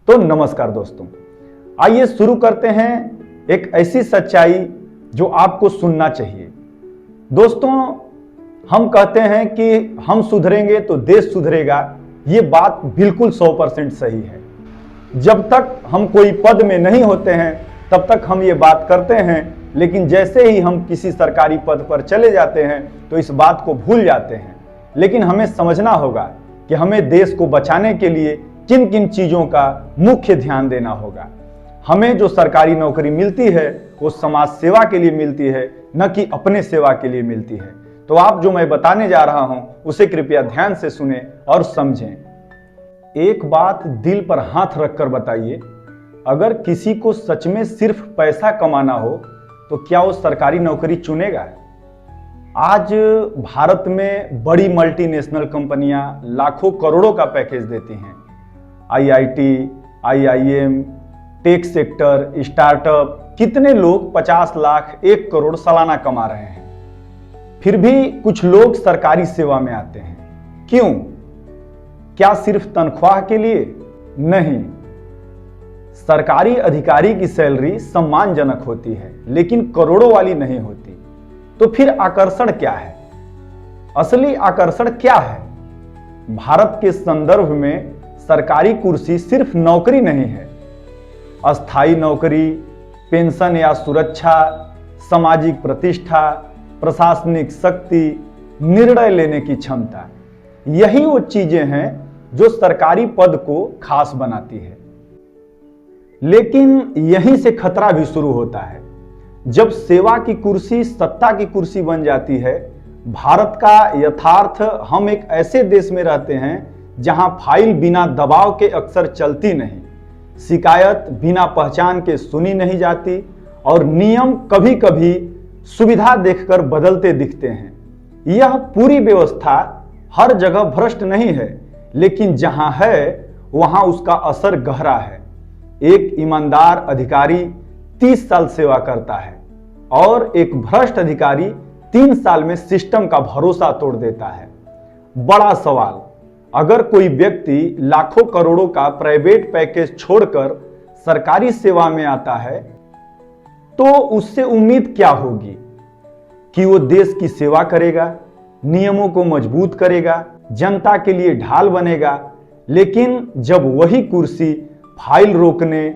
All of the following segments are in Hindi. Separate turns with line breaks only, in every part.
तो नमस्कार दोस्तों, आइए शुरू करते हैं एक ऐसी सच्चाई जो आपको सुनना चाहिए। दोस्तों, हम कहते हैं कि हम सुधरेंगे तो देश सुधरेगा। ये बात बिल्कुल 100% सही है। जब तक हम कोई पद में नहीं होते हैं तब तक हम ये बात करते हैं, लेकिन जैसे ही हम किसी सरकारी पद पर चले जाते हैं तो इस बात को भूल जाते हैं। लेकिन हमें समझना होगा कि हमें देश को बचाने के लिए किन किन चीज़ों का मुख्य ध्यान देना होगा। हमें जो सरकारी नौकरी मिलती है वो समाज सेवा के लिए मिलती है, न कि अपने सेवा के लिए मिलती है। तो आप जो मैं बताने जा रहा हूं उसे कृपया ध्यान से सुने और समझें। एक बात दिल पर हाथ रखकर बताइए, अगर किसी को सच में सिर्फ पैसा कमाना हो तो क्या वो सरकारी नौकरी चुनेगा? आज भारत में बड़ी मल्टीनेशनल कंपनियां लाखों करोड़ों का पैकेज देती हैं। IIT, IIM, tech sector, startup, कितने लोग 50 लाख, 1 करोड़ सालाना कमा रहे हैं। फिर भी कुछ लोग सरकारी सेवा में आते हैं। क्यों? क्या सिर्फ तनख्वाह के लिए? नहीं। सरकारी अधिकारी की सैलरी सम्मानजनक होती है, लेकिन करोड़ों वाली नहीं होती। तो फिर आकर्षण क्या है? असली आकर्षण क्या है? भारत के संदर्भ में सरकारी कुर्सी सिर्फ नौकरी नहीं है। अस्थायी नौकरी, पेंशन या सुरक्षा, सामाजिक प्रतिष्ठा, प्रशासनिक शक्ति, निर्णय लेने की क्षमता, यही वो चीजें हैं जो सरकारी पद को खास बनाती है। लेकिन यहीं से खतरा भी शुरू होता है। जब सेवा की कुर्सी सत्ता की कुर्सी बन जाती है। भारत का यथार्थ, हम एक ऐसे देश में रहते हैं जहां फाइल बिना दबाव के अक्सर चलती नहीं, शिकायत बिना पहचान के सुनी नहीं जाती और नियम कभी कभी सुविधा देखकर बदलते दिखते हैं। यह पूरी व्यवस्था हर जगह भ्रष्ट नहीं है, लेकिन जहां है वहां उसका असर गहरा है। एक ईमानदार अधिकारी 30 साल सेवा करता है और एक भ्रष्ट अधिकारी 3 साल में सिस्टम का भरोसा तोड़ देता है। बड़ा सवाल, अगर कोई व्यक्ति लाखों करोड़ों का प्राइवेट पैकेज छोड़कर सरकारी सेवा में आता है तो उससे उम्मीद क्या होगी? कि वो देश की सेवा करेगा, नियमों को मजबूत करेगा, जनता के लिए ढाल बनेगा। लेकिन जब वही कुर्सी फाइल रोकने,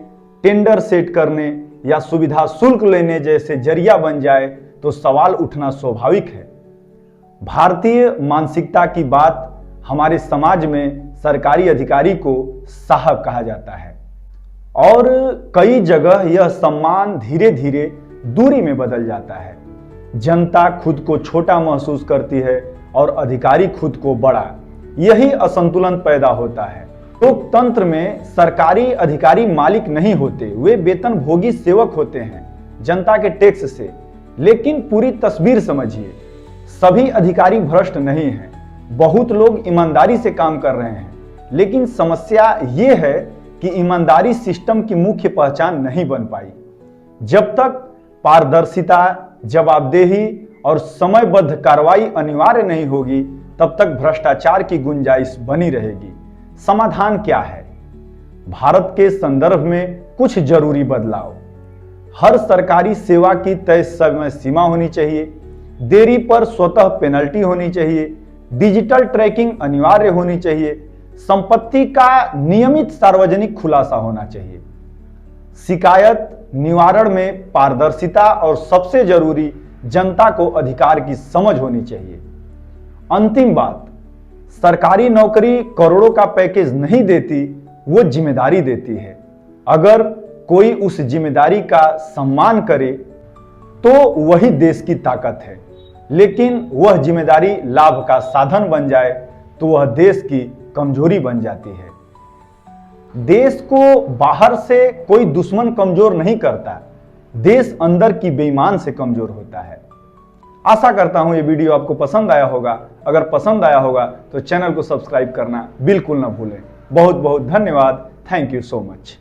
टेंडर सेट करने या सुविधा शुल्क लेने जैसे जरिया बन जाए तो सवाल उठना स्वाभाविक है। भारतीय मानसिकता की बात, हमारे समाज में सरकारी अधिकारी को साहब कहा जाता है और कई जगह यह सम्मान धीरे धीरे दूरी में बदल जाता है। जनता खुद को छोटा महसूस करती है और अधिकारी खुद को बड़ा। यही असंतुलन पैदा होता है। लोकतंत्र में सरकारी अधिकारी मालिक नहीं होते, वे वेतन भोगी सेवक होते हैं जनता के टैक्स से। लेकिन पूरी तस्वीर समझिए, सभी अधिकारी भ्रष्ट नहीं हैं, बहुत लोग ईमानदारी से काम कर रहे हैं। लेकिन समस्या ये है कि ईमानदारी सिस्टम की मुख्य पहचान नहीं बन पाई। जब तक पारदर्शिता, जवाबदेही और समयबद्ध कार्रवाई अनिवार्य नहीं होगी तब तक भ्रष्टाचार की गुंजाइश बनी रहेगी। समाधान क्या है? भारत के संदर्भ में कुछ जरूरी बदलाव। हर सरकारी सेवा की तय समय सीमा होनी चाहिए। देरी पर स्वतः पेनल्टी होनी चाहिए। डिजिटल ट्रैकिंग अनिवार्य होनी चाहिए। संपत्ति का नियमित सार्वजनिक खुलासा होना चाहिए। शिकायत निवारण में पारदर्शिता और सबसे जरूरी, जनता को अधिकार की समझ होनी चाहिए। अंतिम बात, सरकारी नौकरी करोड़ों का पैकेज नहीं देती, वो जिम्मेदारी देती है। अगर कोई उस जिम्मेदारी का सम्मान करे तो वही देश की ताकत है। लेकिन वह जिम्मेदारी लाभ का साधन बन जाए तो वह देश की कमजोरी बन जाती है। देश को बाहर से कोई दुश्मन कमजोर नहीं करता, देश अंदर की बेईमान से कमजोर होता है। आशा करता हूं ये वीडियो आपको पसंद आया होगा। अगर पसंद आया होगा तो चैनल को सब्सक्राइब करना बिल्कुल ना भूलें। बहुत बहुत धन्यवाद। Thank you so much.